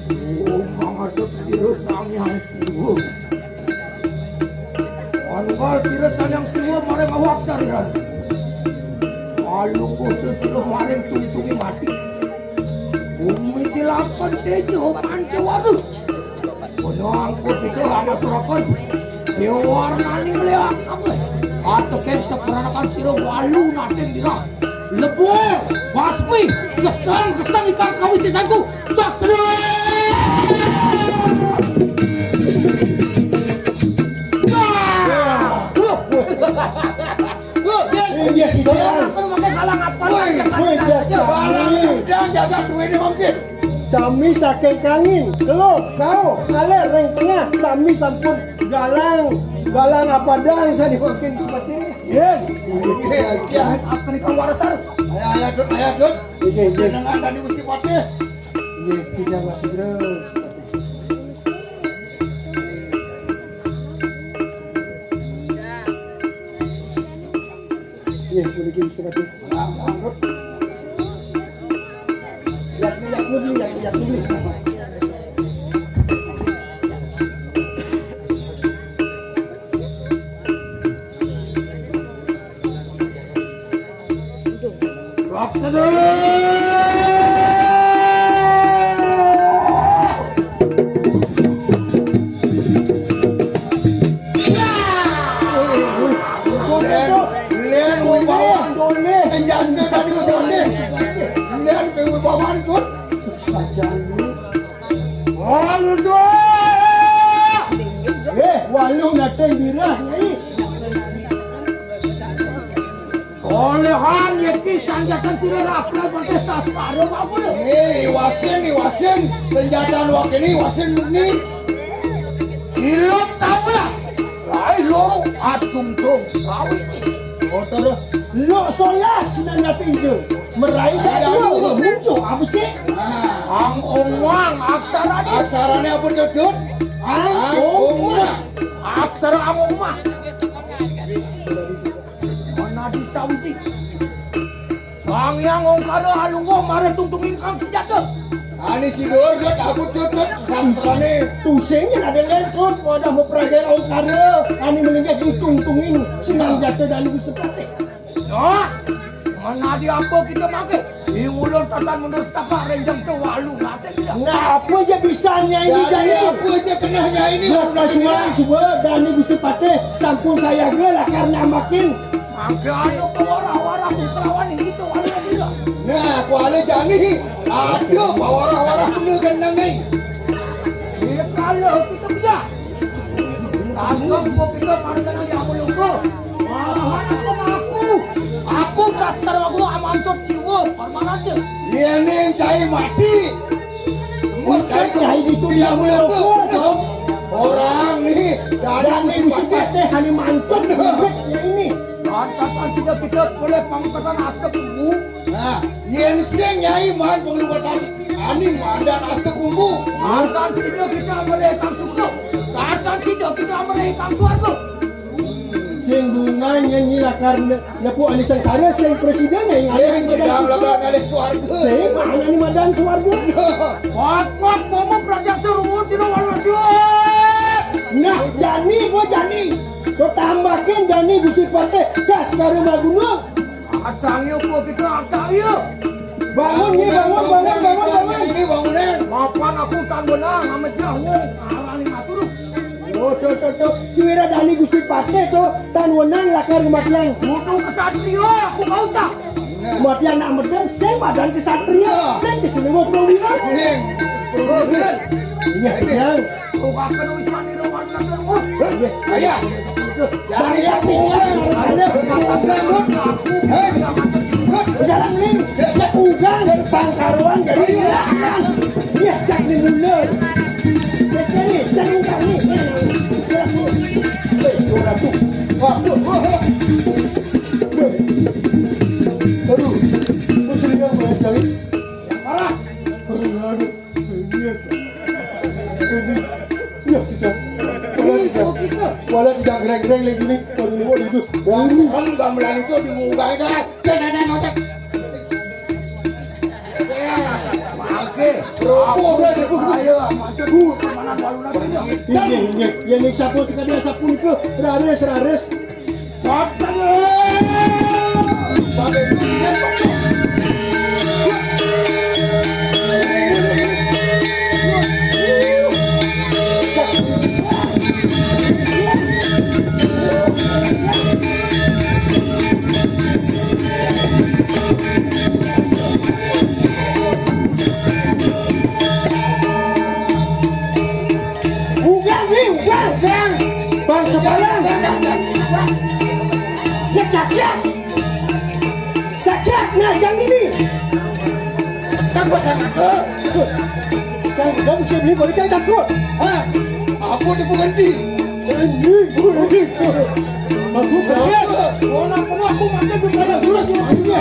Mangadap sira Sangyang Siwa. Anggal sira Sangyang Siwa mare mawak sarian. Alungguh tu sira mare tungtungi mati. Bumi jilapan tejo pancawadu. Kono angko itu ana surakon. Dewarnani melihat kamu. Atau kem seperanakan sira walu naten dira. Lebur, basmi, kesang ikan kawis sisanku. Tak Iya kita kan pakai kalang apa jangan jaga duit ini mungkin. Sami saking kangin, kelop kau kale reng tengah, sami sampun galang apa dang saya dimakin seperti Iya. Apa nih kau warasan? Ayah dud. Iya. Dengan tadi mesti pakai. Iya kita masih terus. Iya boleh kita seperti. Yak dulu. Walu nateng birah nyai. Olehan yaki sanjatan sira rafla pakai tas paruh apa lu? Nih wasin senjata luak ini wasin murni. Ilok sabulah. Lai loro atung-tung sawi ci. Motor lo solas nang nateng itu. Meraih dulu muncul apa sih? Ang omang aksara dia. Aksaranya apa jodot? Aksara ang omang. Mana di sawi. Sangyang ongkara alunggo mare tungtungin kang senjata. Ani si Dorgot aku jodot sastrane. Tusingnya ada lekot wadah mau perajaan ongkara. Ani melengket ditungtungin senang jatuh dan ibu sepate. Ya. Mana di apa kita make? Ingulur tatan mundur setapak renjang tu walu ngate dia. Ngapa aja bisanya ini Jadi jadi apa aja kenanya ini? semua dan ibu sepate sampun saya gelah karena makin Mangke ada pewara-wara perawan itu walu dia. Nah, kuala jani. Aduh, bawara-wara bener gendang ni. Dia kalau kita punya. Tangkap kok kita mari kana yang mulungku. Malahan aku kasar aku amancot jiwa permanan je. Dia ni cai mati. Bukan cai itu dia mulungku. Orang ni Dan ibu sepate hani mantap ya ini. Katakan sudah kita boleh pangkatan aska tunggu. Nah, yang sing nyai man penglibatan ani mandan asta kumbu. Katakan sudah kita boleh tang suku. Katakan sudah kita boleh tang suarga. Sing bunga nyanyi lah karena napu anisan sana sing presidennya yang ada Yang tidak lega kali suarga. sing mana ni madan suarga. Kuat momo belajar serumur tidak walau dia. Nah jani gua jani. Kau tambahkan jani gusi pate gas ke rumah gunung. Atangnya kok kita atangnya. Bangun ni bangun. Ini bangunan. Mapan aku tak benang sama jauh. Alani matur. Oh tuh. Suara dani gusi pate tu tan wenang lakar rumah tiang. Butuh kesatria aku kau tak. Rumah tiang nak medan sing badan kesatria. Sing kesenengah prawira. Sing. Iya tiang. Kau akan wis mani rawan nak terus. Ayah. Dari yang tinggal ada berjalan ni sepugang pangkaruan jadi hilang. Iya cak ni mulut. Jadi jangan kami. Surat tu. Wah. Aduh. Mesti yang macam ni. Marah. Aduh. Ini. Ya kita. Wala tidak gereng-gereng lagi ni. Baru lewat itu. Baru. Kan gamelan itu dimunggah dah. Jangan ngocek. Oke, bro. Ayo, macam tu permainan walu nanti. Ini siapa tengah sapu ni ke? Rares. Sat saja. Bagai dunia Bang sebalang. Cak. Nah, yang ini. takut sama ke? Jangan kamu mesti beli kalau jangan takut. Aku tipu ganti. Ini. Aku berapa? Orang perlu aku macam tu pada Terus ini.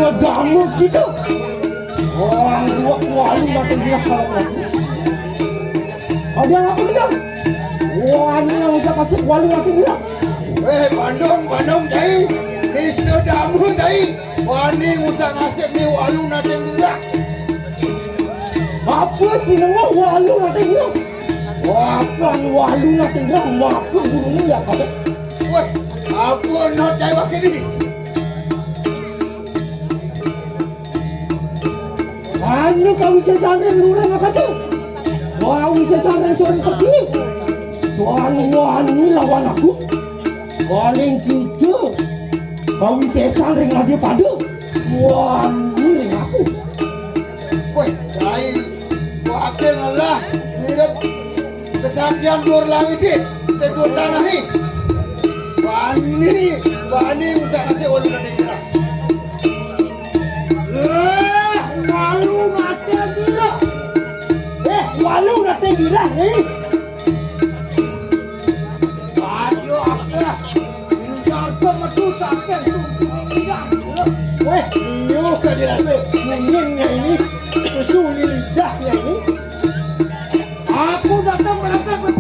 Kamu gitu. Orang walu makin dia kalau aku. Ada apa kita? Wah, ini yang usah kasih walu makin dia. Bandung jai. Ni sudah damu jai. Wani usah nasib ni walu nanti dia. Apa sih nama walu makin dia? Wah, kan walu makin dia maksud burungnya ya kabe. Weh, aku nak jai wakil ini. Anu kau bisa sangkan lurang apa tu? Kau bisa sangkan seorang seperti ini. Tuan lawan aku. Paling gitu. Kau bisa sangkan lagi pada. Tuan aku. Weh, jai wakil Allah mirip kesaktian luar langit ni. Tegur tanah ni. Bani usah nasib walu nanti dia. Walu nanti gila ni. Ayo apa? Jangan metu sampai tu. Weh, iyo kan dirasa nyanyinya ini susu ni lidahnya ini. Aku datang melakukan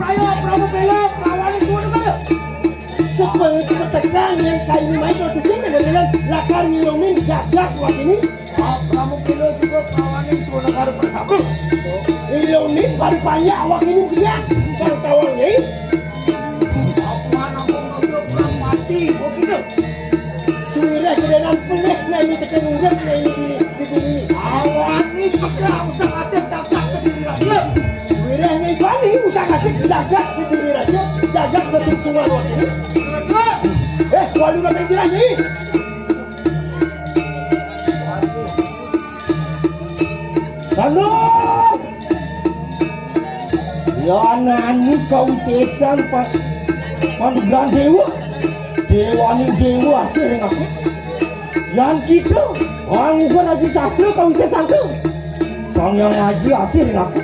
pramu belok kawan itu ada. Seperti petekan yang kain ini main waktu sini dengan lakar nyilomin gagak waktu ini. Pramu belok juga kawan itu negara bersama. Nyilomin baru banyak waktu ini dia. Kalau kawannya ini. Aku nampung dosa perang mati. Begitu. Suirah kedengaran pelihnya ini tekan urapnya ini di bumi ini. Awan ni segera usah kasih dapat ke diri raja. Suirahnya itu ani usah kasih jagat di diri raja. Jagat sesungguhan waktu ini. Walu nak main tirah ni. Halo. Ya nani kau sesan pandigan dewa. Dewa ni dewa asal aku. Yang kita orang bukan haji sastra kau sesan tu. Sang yang haji asal aku.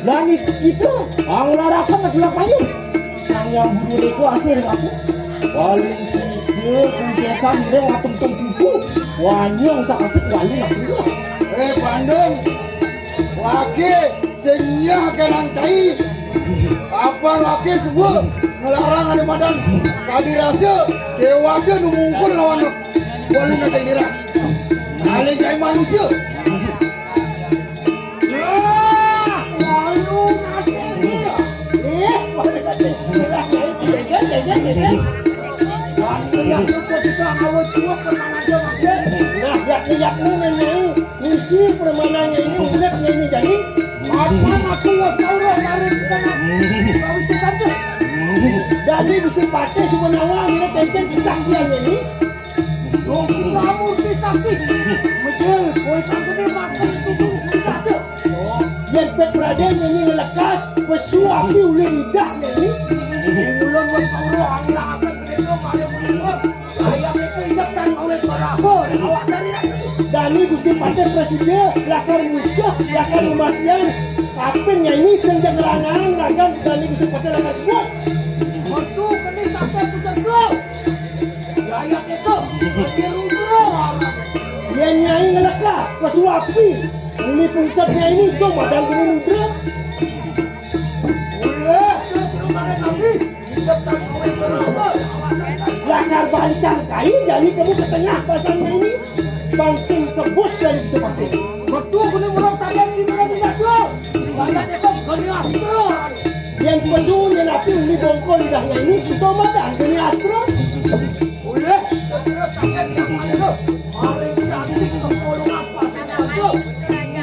Langit kita orang larakan nak gelap payung. Sang yang buru itu asal aku. Paling kita kuncesan dia ngatung kuku. Wanyang tak asik wali nak juga. Bandung, wakil senyah kanan cai. Apa wakil sebut melarang ada madan. Kami rasa dewa ke numungkul lawan walu nanti dira. Kali jai manusia. Walu nanti dia. Walu nanti dira. Legan. Yang itu kita awal semua permainan dia makin. Nah, yakni mengenai misi permainannya ini uletnya ini jadi. Apa aku tahu dari kita. Kau bisa saja. Dani Gusti Patih sebenarnya mira tenten kesaktiannya ini. Dong kamu disakti. Mejel, boy tangkene makan tutung tidak ada. Yang pet Raden ini ngelekas pesu api uli lidahnya ini. Mulon buat kamu angin akan kereta malam menunggu. Saya mereka hidup dan oleh barako. Awasan ini. Dani Gusti Patih Presiden lakar muncah, lakar kematian. Kapennya ini senjak gerangan ragan Dani Gusti Patih lakar buat. Waktu kini sampai pusat kau. Gaya itu, dia rudro. Yang nyai ngelekas pesu api. Uli pusatnya ini tuh modal gini ludra. Boleh, terus mana nanti? Hidup dan oleh barako. Lakar balikan kai jadi kamu ke tengah pasangnya ini. Bangsing kebus dari Gusti Patih. Waktu kini mulai tayang ini tidak tahu. Gaya itu kini astro. Yang pesunya napi uli bongkol lidahnya ini tomadan gini astro. Boleh, terus sampai yang mana tu? Paling cantik sepuluh apa saja.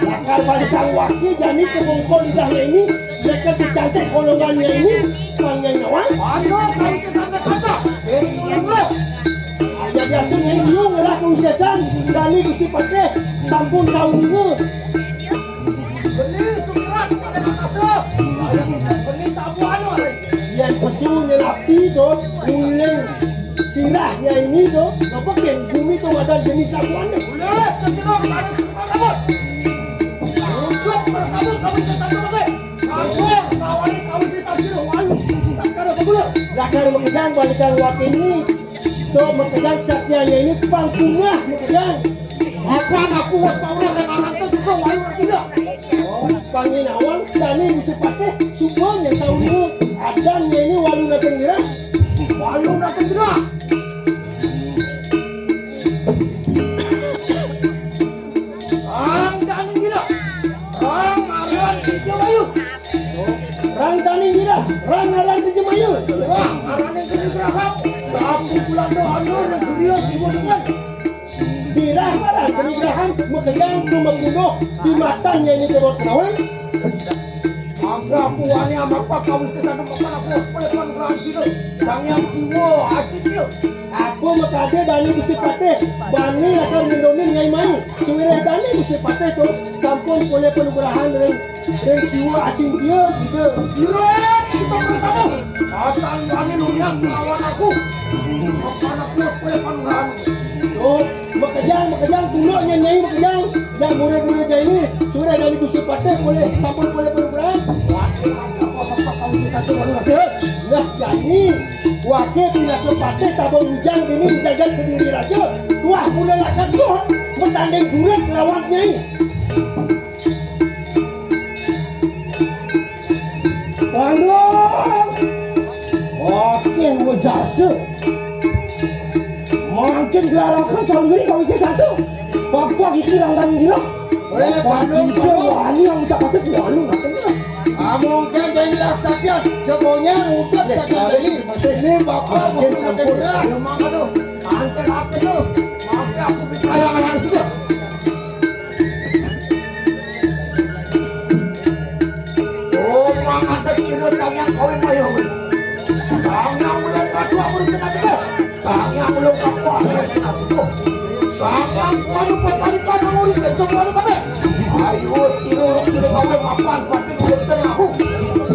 Lakar balikan waki jadi ke bongkol lidahnya ini. Mereka kecantik golongannya ini. Panggil nawang. Aduh, kau kesana-sana. Ini boleh. Ayah biasanya ini lu ngelah keusesan. Dani Gusti Patih sampun saungu. Beli sukiran pada masuk. Beli sabuan orang. Yang pesunya napi tu uling sirahnya ini tu. Apa yang bumi tu ada jenis sabuan tu. Boleh, sesuatu harus bersabut. Untuk bersabut kau bisa satu pakai. Kawan kau bisa satu walu. Tak sekarang boleh. Lakar mengegang balikan wak ini. Tu mengegang saktianya ini pangkungah mengegang. Apa aku buat paulah dan orang tu juga walu tidak. Pangin awang Dani Gusti Patih subang yang saungu. Adannya ini walu datang gerah. Walu datang tidak. Dan gila. Amaran hijau bayu. Rang Dani gerah. Rang arang di Jemayu. Wah, amaran yang kena gerahap. Aku pulang doa dan surya ibu dengan. Dirah marah geni gerahan mengegang tu membunuh di matanya ini kebot kenawang. Agak aku wani apa kau bisa satu makan aku boleh panggilan sini. Sang yang siwo asyik dia. Aku makade Dani Gusti Patih bani lakar mindomin nyai mai. Suwireh Dani Gusti Patih tu sampun boleh penugrahan dengan siwa acing dia gitu. Sirek kita bersama. Datang wani lunyang lawan aku. Makan aku boleh panggilan. Oh, makejang tuloknya nyai makejang. Yang murid-muridnya ini suwireh Dani Gusti Patih boleh sampun boleh penugrahan. Wakil apa kau bisa satu walu lagi. Nah, jadi wakil pindah ke Patih tabung hujan ini dijagat ke diri raja. Tuah mulai lakar tuh bertanding juret lawan nyai. Aduh, wakil wajah makin gelarakan sendiri kau bisa satu. Bapak itu langgan gila. Bandung, wali yang bisa kasih walu. mungkin jadi laksakan semuanya ngumpet sakit lagi. Ini bapak mau sakit berat. Ayo mama tuh, antar apa tuh? Maaf ya aku bikin ayam juga. Oh, mama kecil sayang kawin mayo. Sayang belum batu aku kena juga. Sayang belum kapal kena juga. Sayang kayu petanikan mengurus semua itu kabe. Ayo siru kawin mapan tapi udah tenang.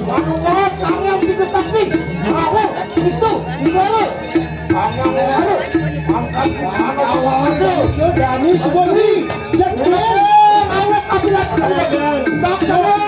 Manungan sayang tiga sakti. Aku itu baru. Sayang baru. Angkat mana awal masuk. Dani Subandi. Jangan. Awak kabilah kabilah. Sampai.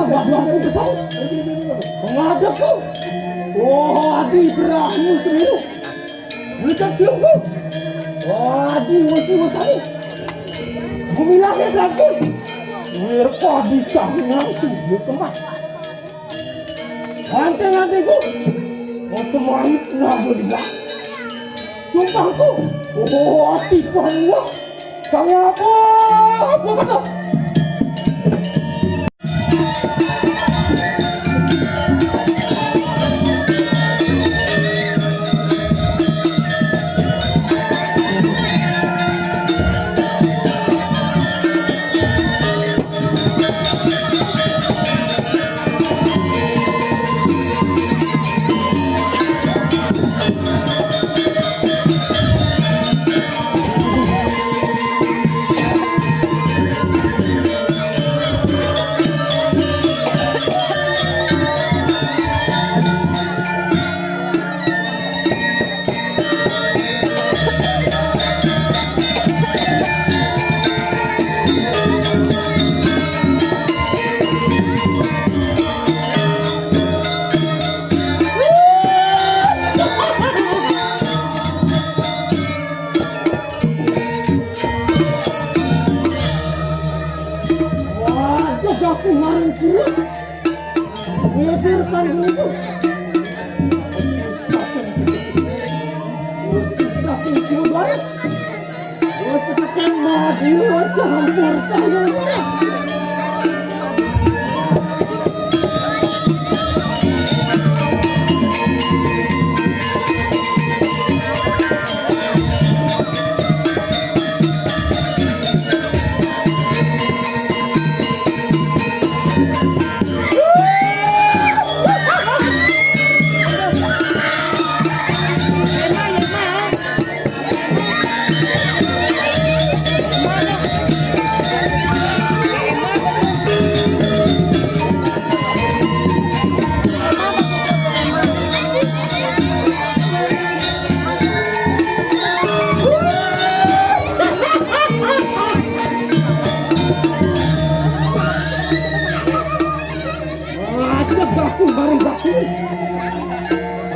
tambah dua aku kesal. Menghadap kau. Oh, adi berahmu sendiri. Bukan siapa. Oh, adi wasi-wasani. Memilahnya drakun. Mereka bisa langsung berkemat. Hanteng-hantengku. Oh, semua itu nak berilah. Sumpahku. Oh, hati panuah. Saya apa kata? Kemarin kurang meyakinkan dulu. Saking sudah, seperti madu campur tangannya.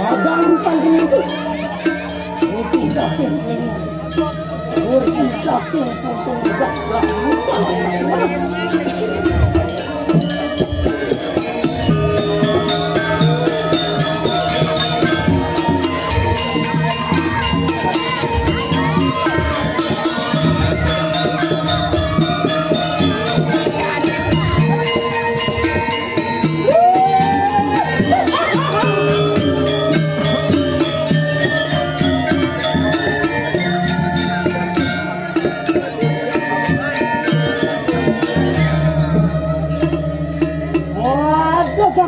Abang rupan itu Murti saking potong gak lupa.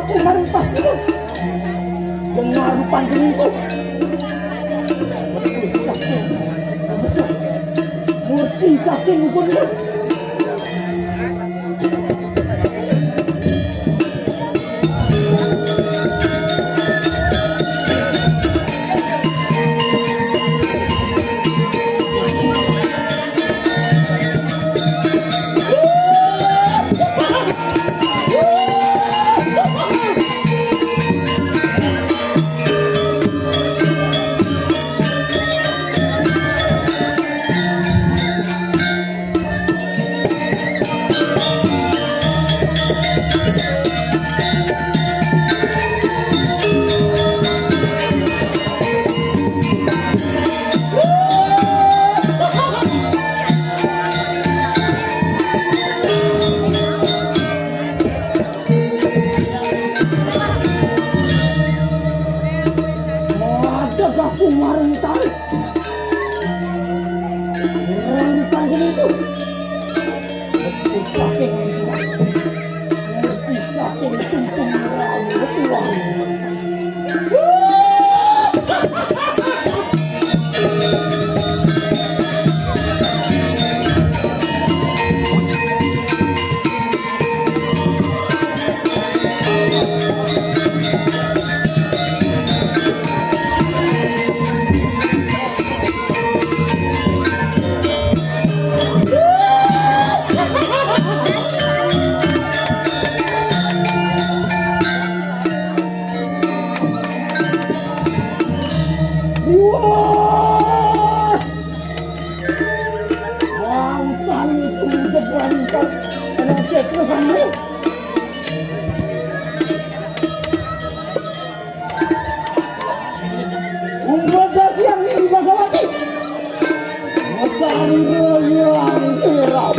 Kemarin pasti jangan rupan itu Murti saking benar. Kemarin tarik orang itu saking tumpung betulan. Wah! Wangtang itu menjeblangkan anak sekre kamu. Umbra dati ang ibagawati. Masang raya ang hirap.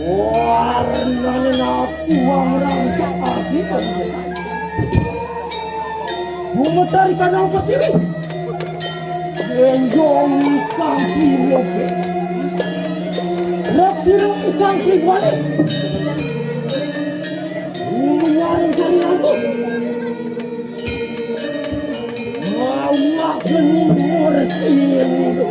Warnanya napuang rangsa arti penyesan. Bumetari kanang petiwi. Genjong ikang triloge. Rapsirong ikang tribwale. Menyaring saringanku. Mawak gening murkindo.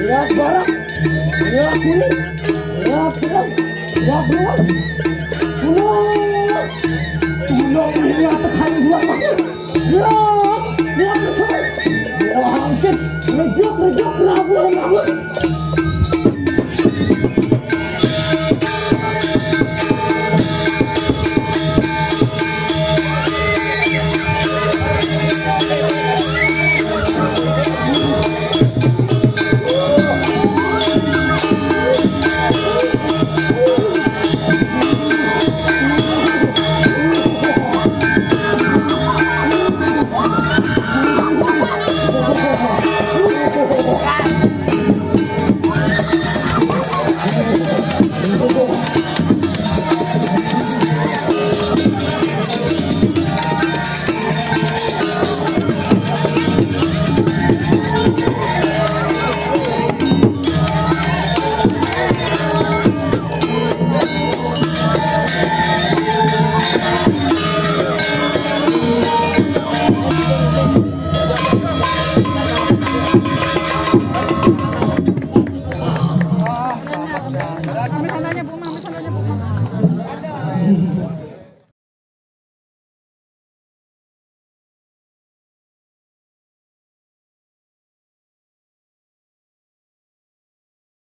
Lihat barak, lihat kuning, lihat sedang, lihat luar, tulung lihat tekan dua makin, lihat bersama, wah angkat, rejok, rabu,